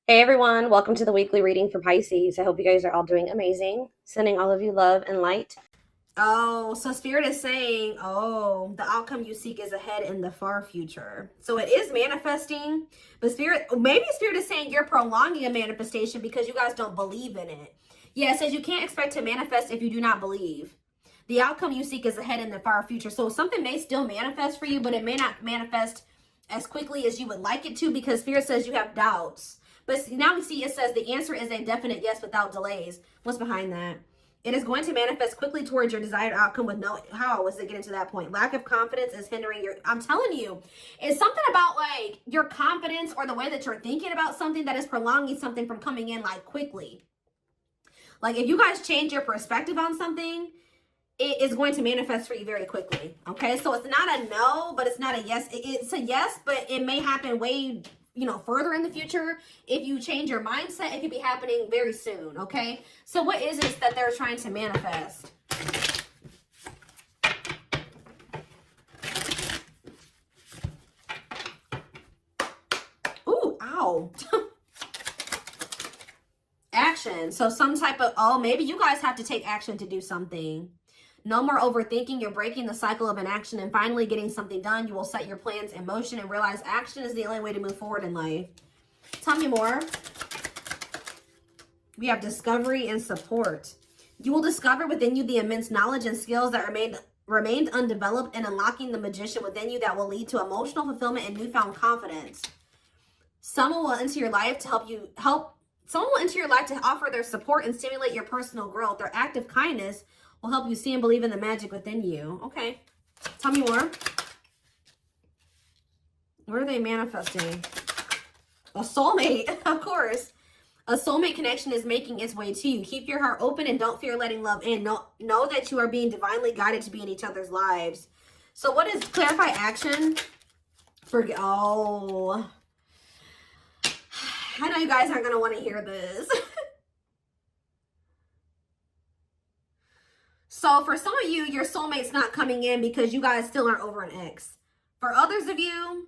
Hey everyone, welcome to the weekly reading for Pisces. I hope you guys are all doing amazing. Sending all of you love and light. Oh, so Spirit is saying, the outcome you seek is ahead in the far future. So it is manifesting, but maybe Spirit is saying you're prolonging a manifestation because you guys don't believe in it. Yeah, it says you can't expect to manifest if you do not believe. The outcome you seek is ahead in the far future. So something may still manifest for you, but it may not manifest as quickly as you would like it to because Spirit says you have doubts. But now we see it says the answer is a definite yes without delays. What's behind that? It is going to manifest quickly towards your desired outcome with no, how was it getting to that point? Lack of confidence is hindering your, I'm telling you, it's something about like your confidence or the way that you're thinking about something that is prolonging something from coming in like quickly. Like if you guys change your perspective on something, it is going to manifest for you very quickly. Okay, so it's not a no, but it's not a yes. It's a yes, but it may happen way, further in the future. If you change your mindset, it could be happening very soon. Okay, so what is it that they're trying to manifest? Ooh, ow. Action. So some type of, maybe you guys have to take action to do something. No more overthinking. You're breaking the cycle of inaction and finally getting something done. You will set your plans in motion and realize action is the only way to move forward in life. Tell me more. We have discovery and support. You will discover within you the immense knowledge and skills that remained undeveloped and unlocking the magician within you that will lead to emotional fulfillment and newfound confidence. Someone will enter your life to Someone will enter your life to offer their support and stimulate your personal growth. Their act of kindness will help you see and believe in the magic within you. Okay. Tell me more. What are they manifesting? A soulmate, of course. A soulmate connection is making its way to you. Keep your heart open and don't fear letting love in. Know that you are being divinely guided to be in each other's lives. So what is clarify action? I know you guys aren't going to want to hear this. So for some of you, your soulmate's not coming in because you guys still aren't over an ex. For others of you,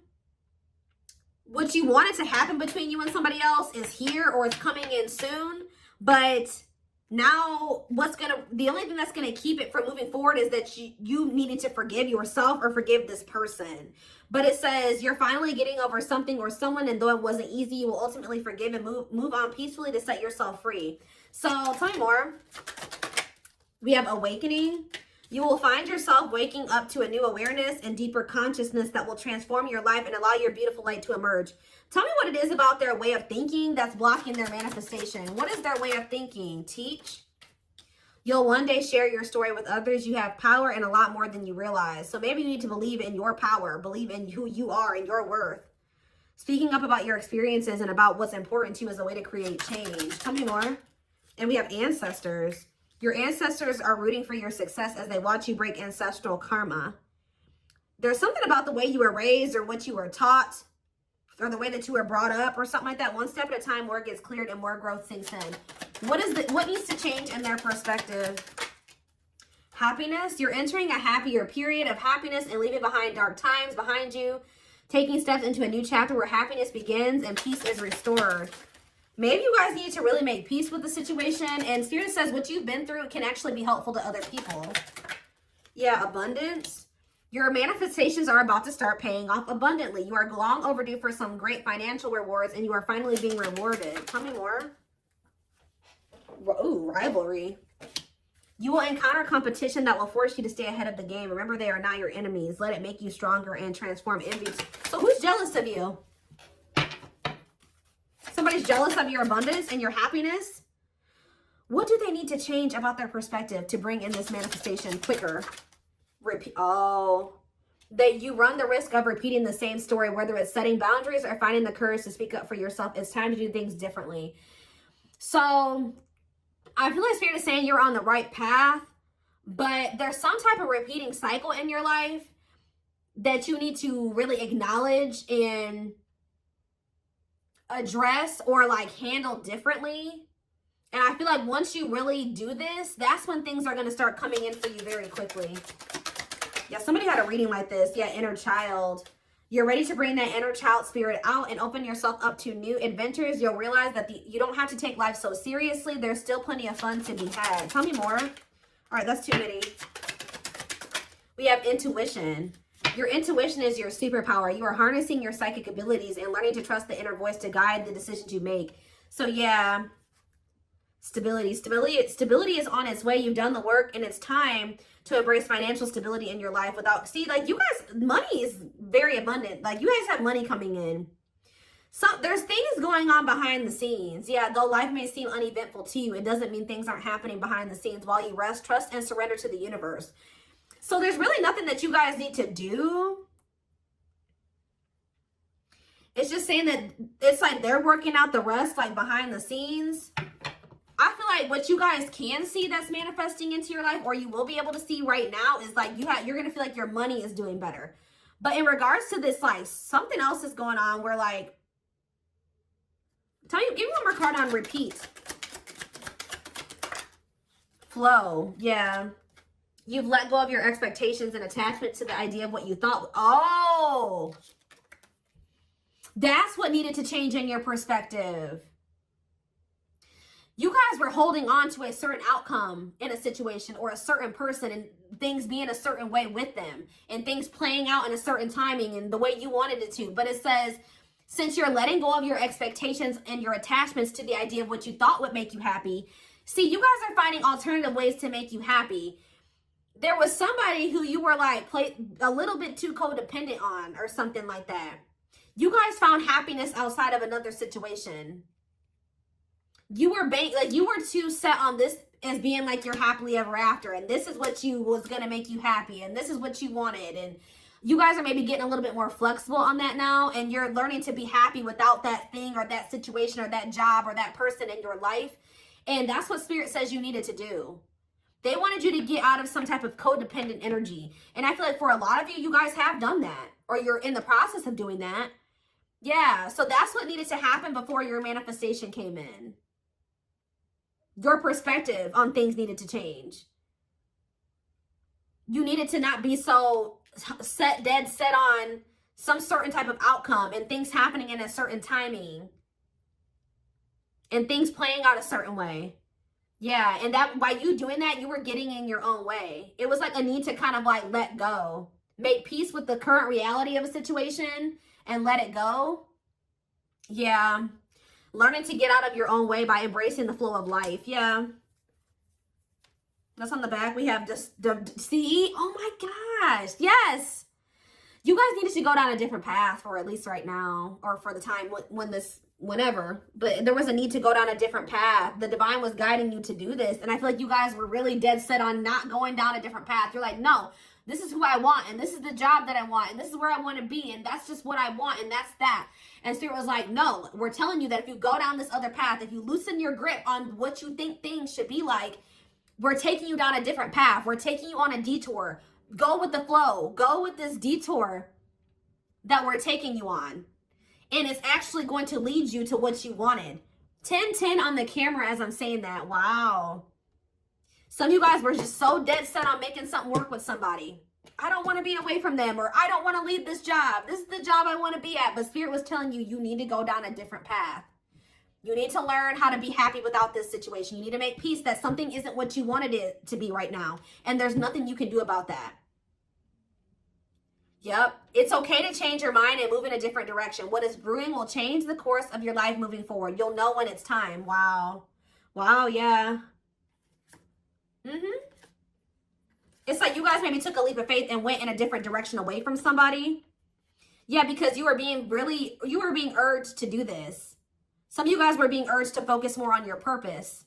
what you wanted to happen between you and somebody else is here or it's coming in soon. But now the only thing that's going to keep it from moving forward is that you needed to forgive yourself or forgive this person. But it says you're finally getting over something or someone, and though it wasn't easy, you will ultimately forgive and move on peacefully to set yourself free. So tell me more. We have awakening. You will find yourself waking up to a new awareness and deeper consciousness that will transform your life and allow your beautiful light to emerge. Tell me what it is about their way of thinking that's blocking their manifestation. What is their way of thinking? Teach. You'll one day share your story with others. You have power and a lot more than you realize. So maybe you need to believe in your power, believe in who you are and your worth. Speaking up about your experiences and about what's important to you is a way to create change. Tell me more. And we have ancestors. Your ancestors are rooting for your success as they watch you break ancestral karma. There's something about the way you were raised or what you were taught or the way that you were brought up or something like that. One step at a time, more gets cleared and more growth sinks in. What needs to change in their perspective? Happiness. You're entering a happier period of happiness and leaving behind dark times behind you. Taking steps into a new chapter where happiness begins and peace is restored. Maybe you guys need to really make peace with the situation. And Spirit says what you've been through can actually be helpful to other people. Yeah, abundance. Your manifestations are about to start paying off abundantly. You are long overdue for some great financial rewards and you are finally being rewarded. Tell me more. Ooh, rivalry. You will encounter competition that will force you to stay ahead of the game. Remember, they are not your enemies. Let it make you stronger and transform envy. So who's jealous of you? Somebody's jealous of your abundance and your happiness. What do they need to change about their perspective to bring in this manifestation quicker? That you run the risk of repeating the same story, whether it's setting boundaries or finding the courage to speak up for yourself. It's time to do things differently. So I feel like Spirit is saying you're on the right path, but there's some type of repeating cycle in your life that you need to really acknowledge and address or like handle differently. And I feel like once you really do this, that's when things are going to start coming in for you very quickly. Yeah, somebody had a reading like this. Yeah, inner child. You're ready to bring that inner child spirit out and open yourself up to new adventures. You'll realize that you don't have to take life so seriously. There's still plenty of fun to be had. Tell me more. All right, that's too many. We have intuition. Your intuition is your superpower. You are harnessing your psychic abilities and learning to trust the inner voice to guide the decisions you make. So yeah, stability is on its way. You've done the work, and it's time to embrace financial stability in your life. Without, see, like, you guys, money is very abundant. Like, you guys have money coming in. So there's things going on behind the scenes. Yeah, though life may seem uneventful to you, it doesn't mean things aren't happening behind the scenes while you rest, trust, and surrender to the universe. So there's really nothing that you guys need to do. It's just saying that it's like they're working out the rest, like, behind the scenes. I feel like what you guys can see that's manifesting into your life, or you will be able to see right now, is like you're going to feel like your money is doing better. But in regards to this, like, something else is going on where, like, give me one more card on repeat. Flow. Yeah. You've let go of your expectations and attachment to the idea of what you thought. Oh, that's what needed to change in your perspective. You guys were holding on to a certain outcome in a situation or a certain person, and things being a certain way with them and things playing out in a certain timing and the way you wanted it to. But it says, since you're letting go of your expectations and your attachments to the idea of what you thought would make you happy, see, you guys are finding alternative ways to make you happy. There was somebody who you were like a little bit too codependent on or something like that. You guys found happiness outside of another situation. You were too set on this as being like your happily ever after, and this is what you was gonna make you happy, and this is what you wanted, and you guys are maybe getting a little bit more flexible on that now, and you're learning to be happy without that thing or that situation or that job or that person in your life. And that's what Spirit says you needed to do. They wanted you to get out of some type of codependent energy. And I feel like for a lot of you, you guys have done that, or you're in the process of doing that. Yeah, so that's what needed to happen before your manifestation came in. Your perspective on things needed to change. You needed to not be so dead set on some certain type of outcome and things happening in a certain timing and things playing out a certain way. Yeah, and that by you doing that, you were getting in your own way. It was like a need to kind of like let go. Make peace with the current reality of a situation and let it go. Yeah. Learning to get out of your own way by embracing the flow of life. Yeah. That's on the back. We have just, see? Oh my gosh. Yes. You guys needed to go down a different path for at least right now, or for the time whenever. But there was a need to go down a different path. The divine was guiding you to do this. And I feel like you guys were really dead set on not going down a different path. You're like, no, this is who I want, and this is the job that I want, and this is where I want to be, and that's just what I want, and that's that. And Spirit was like, no, we're telling you that if you go down this other path, if you loosen your grip on what you think things should be like, we're taking you down a different path. We're taking you on a detour. Go with the flow. Go with this detour that we're taking you on. And it's actually going to lead you to what you wanted. 10-10 on the camera as I'm saying that. Wow. Some of you guys were just so dead set on making something work with somebody. I don't want to be away from them, or I don't want to leave this job. This is the job I want to be at. But Spirit was telling you, you need to go down a different path. You need to learn how to be happy without this situation. You need to make peace that something isn't what you wanted it to be right now. And there's nothing you can do about that. Yep. It's okay to change your mind and move in a different direction. What is brewing will change the course of your life moving forward. You'll know when it's time. Wow. Wow, yeah. It's like you guys maybe took a leap of faith and went in a different direction away from somebody. Yeah, because you were being urged to do this. Some of you guys were being urged to focus more on your purpose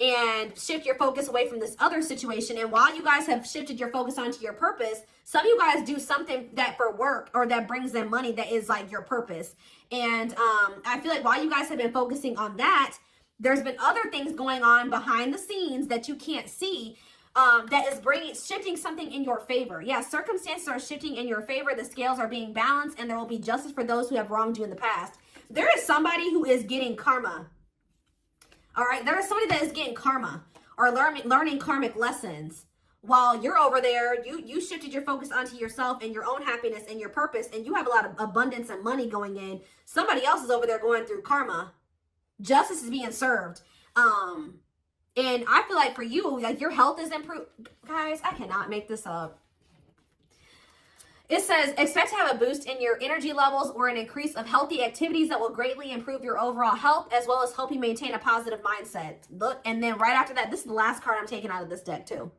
and shift your focus away from this other situation. And while you guys have shifted your focus onto your purpose, some of you guys do something that for work or that brings them money that is like your purpose. And I feel like while you guys have been focusing on that, there's been other things going on behind the scenes that you can't see that is shifting something in your favor. Yeah, circumstances are shifting in your favor. The scales are being balanced, and there will be justice for those who have wronged you in the past. There is somebody who is getting karma. All right, there is somebody that is getting karma or learning karmic lessons. while you're over there, you shifted your focus onto yourself and your own happiness and your purpose, and you have a lot of abundance and money going in. Somebody else is over there going through karma. Justice is being served. And I feel like for you, like your health is improved. Guys, I cannot make this up. It says, expect to have a boost in your energy levels or an increase of healthy activities that will greatly improve your overall health, as well as help you maintain a positive mindset. Look, and then right after that, this is the last card I'm taking out of this deck too.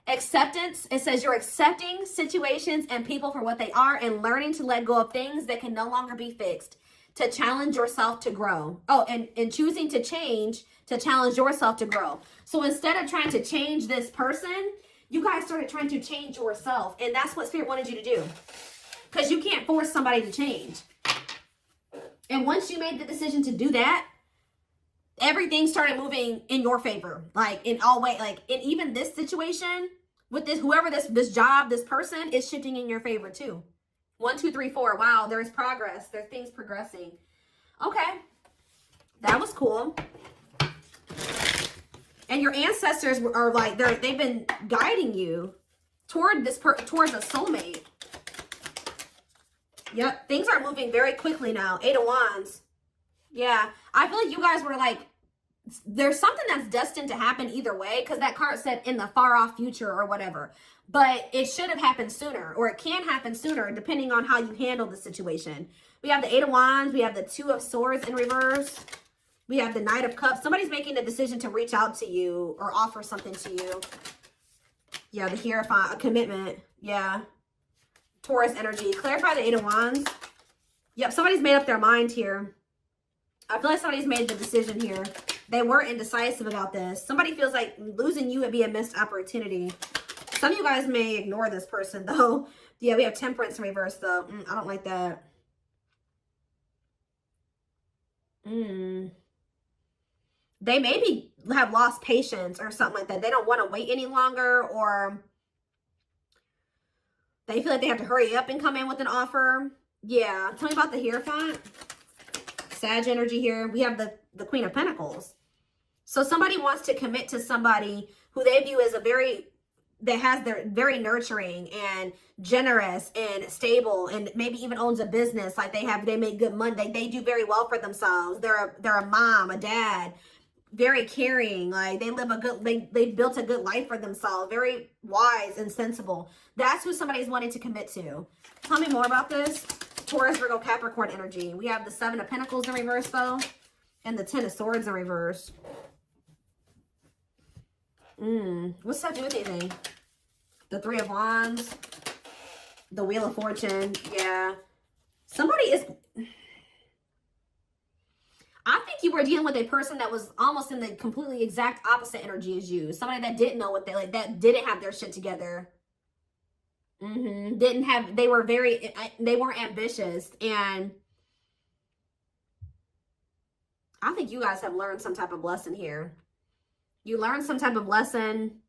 Acceptance. It says you're accepting situations and people for what they are and learning to let go of things that can no longer be fixed, to challenge yourself to grow. Oh, and choosing to change, to challenge yourself to grow. So instead of trying to change this person, you guys started trying to change yourself. And that's what Spirit wanted you to do. Because you can't force somebody to change. And once you made the decision to do that, everything started moving in your favor. Like in all ways, like in even this situation with this, whoever this job, this person is shifting in your favor too. 1, 2, 3, 4. Wow, there's progress. There's things progressing. Okay. That was cool. And your ancestors are like, they've been guiding you toward towards a soulmate. Yep. Things are moving very quickly now. 8 of Wands. Yeah. I feel like you guys were like, there's something that's destined to happen either way, because that card said in the far off future or whatever. But it should have happened sooner, or it can happen sooner, depending on how you handle the situation. We have the 8 of Wands. We have the 2 of Swords in reverse. We have the Knight of Cups. Somebody's making the decision to reach out to you or offer something to you. Yeah, the Hierophant, a commitment. Yeah. Taurus energy. Clarify the 8 of Wands. Yep, somebody's made up their mind here. I feel like somebody's made the decision here. They were indecisive about this. Somebody feels like losing you would be a missed opportunity. Some of you guys may ignore this person, though. Yeah, we have Temperance in reverse, though. I don't like that. They maybe have lost patience or something like that. They don't want to wait any longer, or they feel like they have to hurry up and come in with an offer. Yeah. Tell me about the Hierophant. Sag energy here. We have the Queen of Pentacles. So somebody wants to commit to somebody who they view as they're very nurturing and generous and stable, and maybe even owns a business. Like they make good money. They do very well for themselves. They're a mom, a dad, very caring. Like they built a good life for themselves. Very wise and sensible. That's who somebody's wanting to commit to. Tell me more about this. Taurus, Virgo, Capricorn energy. We have the 7 of Pentacles in reverse, though, and the 10 of Swords in reverse. What's that do with anything? The 3 of Wands, the Wheel of Fortune. Yeah. Somebody is... I think you were dealing with a person that was almost in the completely exact opposite energy as you. Somebody that didn't know what that didn't have their shit together. They weren't ambitious, and I think you guys have learned some type of lesson here. You learned some type of lesson.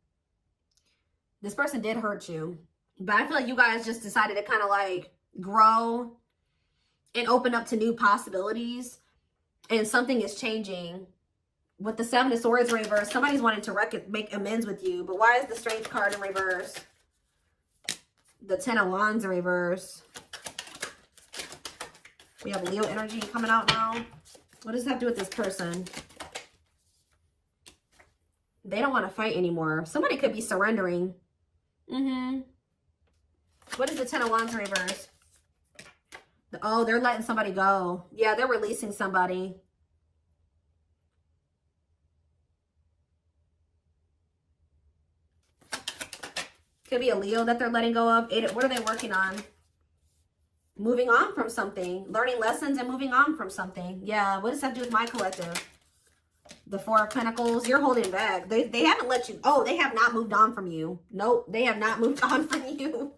This person did hurt you, but I feel like you guys just decided to kind of like grow and open up to new possibilities, and something is changing. With the 7 of Swords in reverse, somebody's wanting to make amends with you, but why is the Strength card in reverse? The 10 of Wands in reverse. We have Leo energy coming out now. What does that have to do with this person? They don't want to fight anymore. Somebody could be surrendering. What is the 10 of Wands in reverse? Oh, they're letting somebody go. Yeah, they're releasing somebody. Could be a Leo that they're letting go of. What are they working on? Moving on from something. Learning lessons and moving on from something. Yeah, what does that do with my collective? The 4 of Pentacles. You're holding back. They haven't let you... Oh, they have not moved on from you. Nope, they have not moved on from you.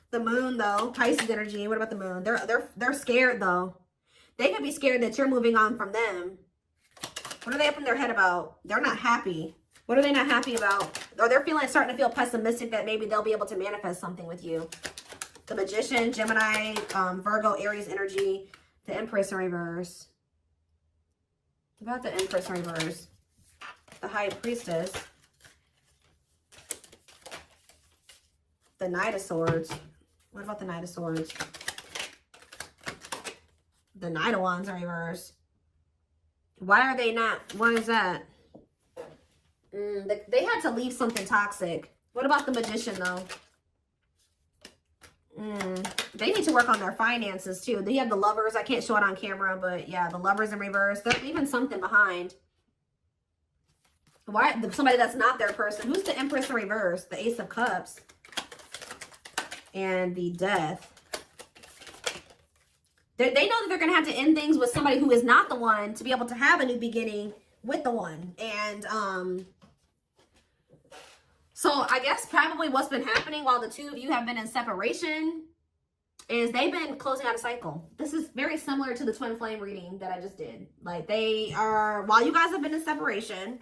The Moon, though. Pisces energy. What about the Moon? They're scared, though. They could be scared that you're moving on from them. What are they up in their head about? They're not happy. What are they not happy about? Or they're starting to feel pessimistic that maybe they'll be able to manifest something with you. The Magician, Gemini, Virgo, Aries energy, the Empress in reverse. What about the Empress in reverse? The High Priestess. The Knight of Swords. What about the Knight of Swords? The Knight of Wands in reverse. Why are they not? What is that? They had to leave something toxic. What about the Magician, though? They need to work on their finances, too. They have the Lovers. I can't show it on camera, but yeah, the Lovers in reverse. They're leaving something behind. Why? Somebody that's not their person. Who's the Empress in reverse? The Ace of Cups. And the Death. They know that they're going to have to end things with somebody who is not the one to be able to have a new beginning with the one. And, so I guess probably what's been happening while the two of you have been in separation is they've been closing out a cycle. This is very similar to the twin flame reading that I just did. Like they are, while you guys have been in separation,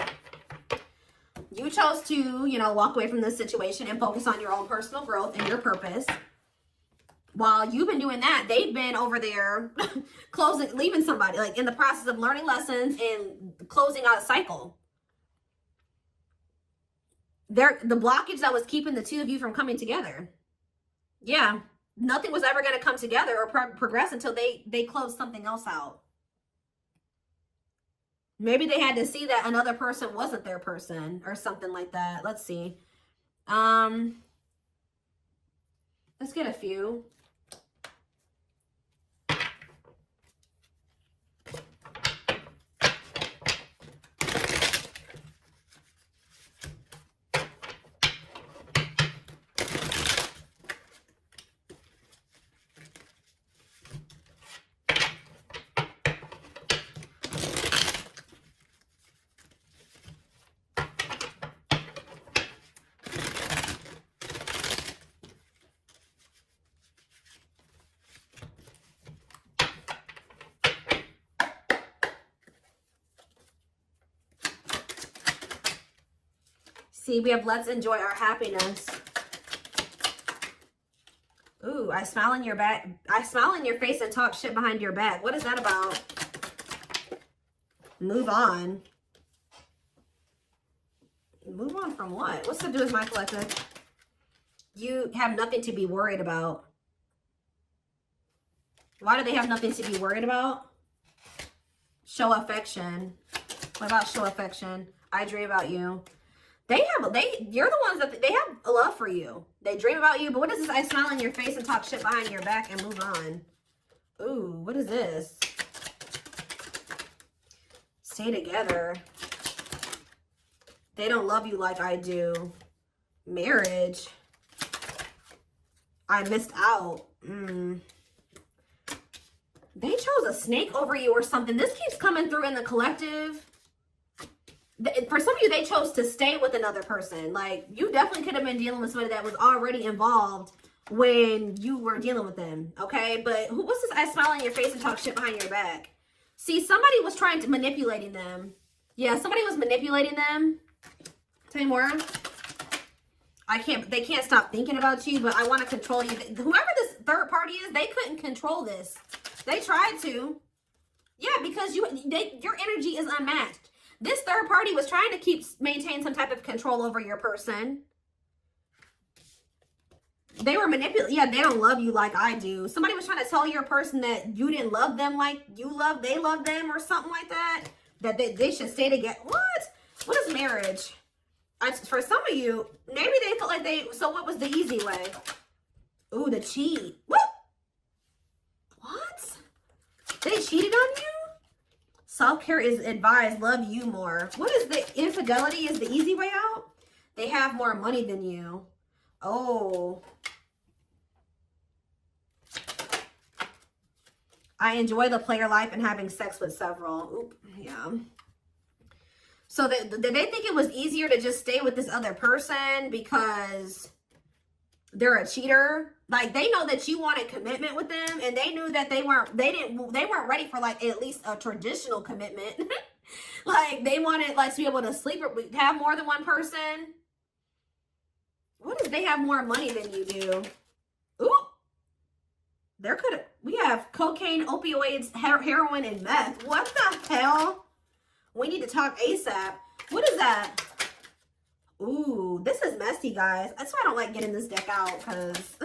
you chose to, you know, walk away from this situation and focus on your own personal growth and your purpose. While you've been doing that, they've been over there leaving somebody, like in the process of learning lessons and closing out a cycle. The blockage that was keeping the two of you from coming together. Yeah, nothing was ever going to come together or progress until they closed something else out. Maybe they had to see that another person wasn't their person or something like that. Let's see. Let's get a few. See, we have let's enjoy our happiness. Ooh, I smile in your back. I smile in your face and talk shit behind your back. What is that about? Move on. Move on from what? What's to do with my collective? You have nothing to be worried about. Why do they have nothing to be worried about? Show affection. What about show affection? I dream about you. You're the ones that they have a love for you. They dream about you, but what is this? I smile in your face and talk shit behind your back and move on. Ooh, what is this? Stay together. They don't love you like I do. Marriage. I missed out. They chose a snake over you or something. This keeps coming through in the collective. For some of you, they chose to stay with another person. Like, you definitely could have been dealing with somebody that was already involved when you were dealing with them, okay? But what's this? I smile in your face and talk shit behind your back. See, somebody was trying to manipulating them. Yeah, somebody was manipulating them. Tell me more. They can't stop thinking about you, but I want to control you. Whoever this third party is, they couldn't control this. They tried to. Yeah, because your energy is unmatched. This third party was trying to maintain some type of control over your person. They were manipulating. Yeah, they don't love you like I do. Somebody was trying to tell your person that you didn't love them like they love them or something like that. That they should stay together. What? What is marriage? For some of you, maybe they felt like so what was the easy way? Ooh, the cheat. What? They cheated on you? Self-care is advised. Love you more. What is the infidelity is the easy way out? They have more money than you. Oh. I enjoy the player life and having sex with several. Oop, yeah. So did they think it was easier to just stay with this other person because they're a cheater? Like, they know that you wanted commitment with them, and they knew that they weren't ready for, like, at least a traditional commitment. Like, they wanted, like, to be able to sleep or have more than one person. What if they have more money than you do? Ooh. We have cocaine, opioids, heroin, and meth. What the hell? We need to talk ASAP. What is that? Ooh, this is messy, guys. That's why I don't like getting this deck out, because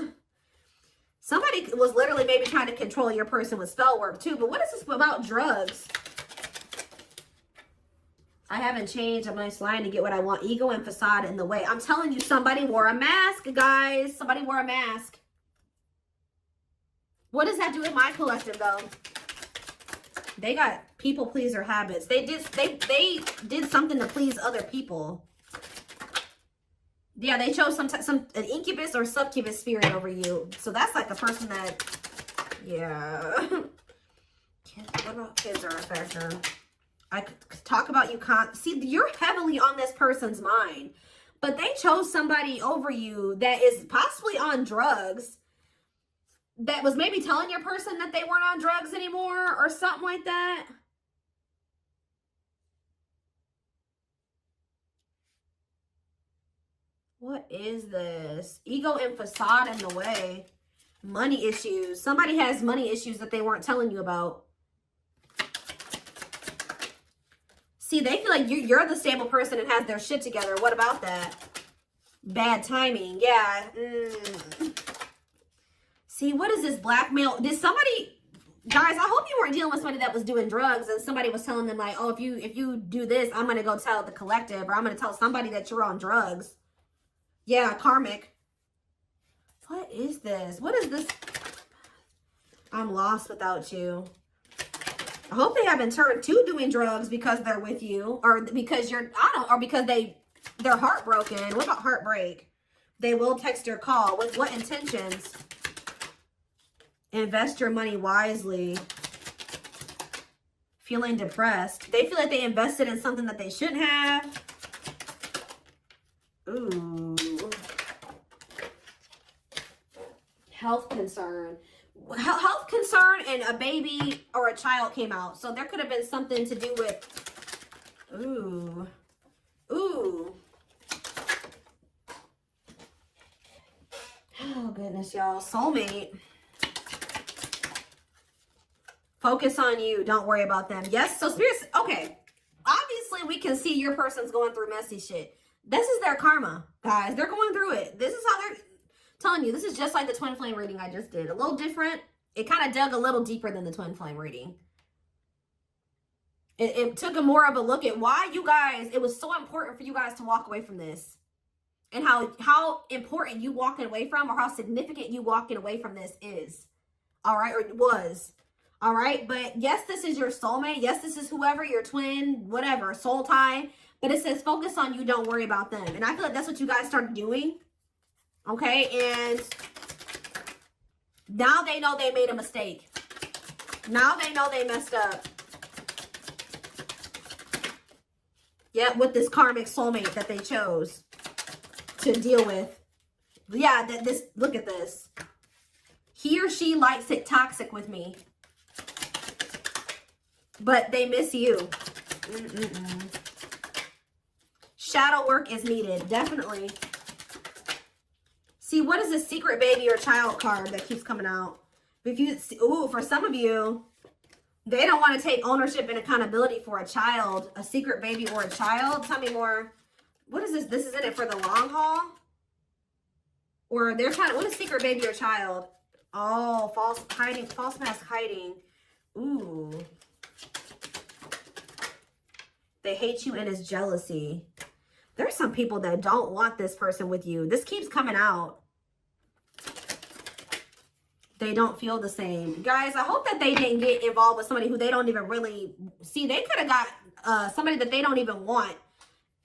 somebody was literally maybe trying to control your person with spell work too. But what is this about drugs? I haven't changed. I'm nice lying to get what I want. Ego and facade in the way. I'm telling you, somebody wore a mask, guys. Somebody wore a mask. What does that do with my collective, though? They got people pleaser habits. They did something to please other people. Yeah, they chose an incubus or succubus spirit over you. So that's like a person that, yeah. What about kids are a factor? I could talk about you. See, you're heavily on this person's mind, but they chose somebody over you that is possibly on drugs, that was maybe telling your person that they weren't on drugs anymore or something like that. What is this? Ego and facade in the way. Money issues. Somebody has money issues that they weren't telling you about. See, they feel like you're the stable person and has their shit together. What about that? Bad timing. Yeah. See, what is this blackmail? Did somebody, guys, I hope you weren't dealing with somebody that was doing drugs and somebody was telling them like, oh, if you do this, I'm going to go tell the collective, or I'm going to tell somebody that you're on drugs. Yeah, karmic. What is this? What is this? I'm lost without you. I hope they haven't turned to doing drugs because they're with you, or because or because they're heartbroken. What about heartbreak? They will text or call. With what intentions? Invest your money wisely. Feeling depressed. They feel like they invested in something that they shouldn't have. Ooh. Health concern. Health concern and a baby or a child came out. So there could have been something to do with, ooh. Oh, goodness, y'all. Soulmate. Focus on you. Don't worry about them. Yes, so spirits, okay. Obviously, we can see your person's going through messy shit. This is their karma, guys. They're going through it. This is how they're telling you. This is just like the twin flame reading I just did. A little different. It kind of dug a little deeper than the twin flame reading. It took a more of a look at why you guys, it was so important for you guys to walk away from this. And how important you walking away from, or how significant you walking away from this is. All right, or it was. All right, but yes, this is your soulmate. Yes, this is whoever, your twin, whatever, soul tie. But it says focus on you, don't worry about them. And I feel like that's what you guys started doing. Okay, and now they know they made a mistake. Now they know they messed up. Yeah, with this karmic soulmate that they chose to deal with. Yeah, look at this. He or she likes it toxic with me. But they miss you. Shadow work is needed, definitely. See, what is this secret baby or child card that keeps coming out? If you, ooh, for some of you, they don't want to take ownership and accountability for a child, a secret baby or a child. Tell me more. What is this? This is in it for the long haul? Or they're trying to, what is secret baby or child? Oh, false mask hiding. Ooh. They hate you and it's jealousy. There's some people that don't want this person with you. This keeps coming out. They don't feel the same. Guys, I hope that they didn't get involved with somebody who they don't even really see. They could have got somebody that they don't even want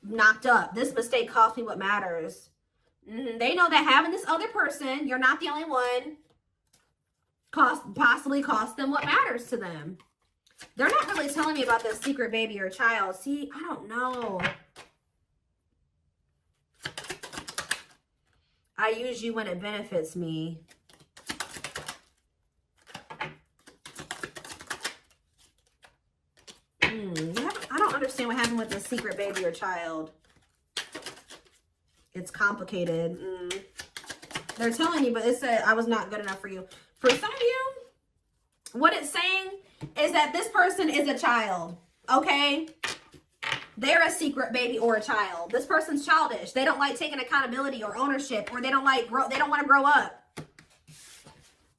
knocked up. This mistake cost me what matters. They know that having this other person, you're not the only one, possibly cost them what matters to them. They're not really telling me about this secret baby or child. See, I don't know. I use you when it benefits me. I don't understand what happened with the secret baby or child. It's complicated. They're telling you, but it said I was not good enough for you. For some of you, what it's saying is that this person is a child, okay? They're a secret baby or a child. This person's childish. They don't like taking accountability or ownership, or they don't want to grow up.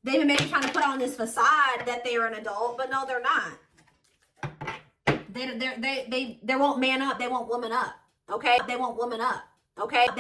They've been maybe trying to put on this facade that they're an adult, but no, they're not. They won't man up. They won't woman up. Okay? They won't woman up. Okay?